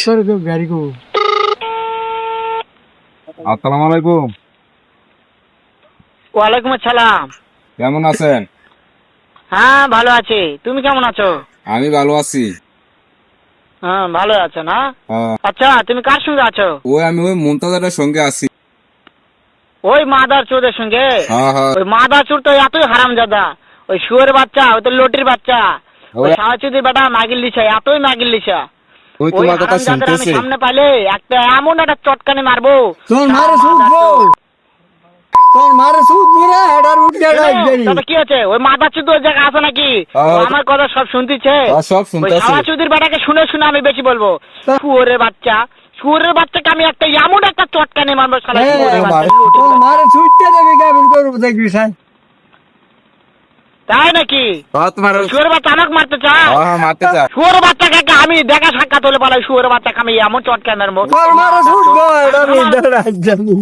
করে তো গাড়ি কো। আসসালামু আলাইকুম। ওয়ালাইকুম আসসালাম। কেমন আছেন? হ্যাঁ ভালো আছি, তুমি কেমন আছো? আমি ভালো আছি। হ্যাঁ ভালো আছো না? হ্যাঁ, আচ্ছা তুমি কার সঙ্গে আছো? আমি ওই মুনতাজারের সঙ্গে আছি। ওই মাদার চোরের সঙ্গে? হ্যাঁ হ্যাঁ, ওই মাদার চোর তো এতই হারামজাদা, ওই শুয়োর বাচ্চা, ওই তো লটির বাচ্চা, ওই ওরা- সাহাচুদির বেটা মাগিল লিছা, এতই মাগিল লিছা। ওই ওই তোমার কথা হারামজাদার আমি শুনতেছে। সামনে পাইলে একটা এমন একটা চটকানি মারবো। তোর মারে মাদার শুধবো, চোর। তোর মারে শুধবো রে, এটার উঠে গাড়ি। তবে কি আছে, ওই মাদার চোদ ওই জায়গা আছে নাকি? হ্যাঁ, ও আমার কথা সব শুনতেছে। হ্যাঁ, সব ওই শুনতেছে। সাহাচুদির বেটাকে শুনে শুনে আমি বেশি বলবো। তা- শুয়োরের বাচ্চা, শুয়োরের বাচ্চাকে আমি একটা এমন একটা চটকানি মারবো শালা হ্যাঁ, শুয়োরের বাচ্চা, মারে। লুটির তোর বাচ্চা। মারে ছুটতে দেবে গাবিন করবো দেখবি সাই। তাই নাকি? হ্যাঁ, তোমার শুয়োরের বাচ্চা আমাকে মারতে চায়? হ্যাঁ, মারতে চায়। শুয়োরের বাচ্চাকে আমি দেখা সাক্ষাৎ হলে পালাই, শুয়োরের বাচ্চাকে আমি এমন চটকানি মারবো। তোর মারে ছুটবো, এটার উঠে রাজ্জানি।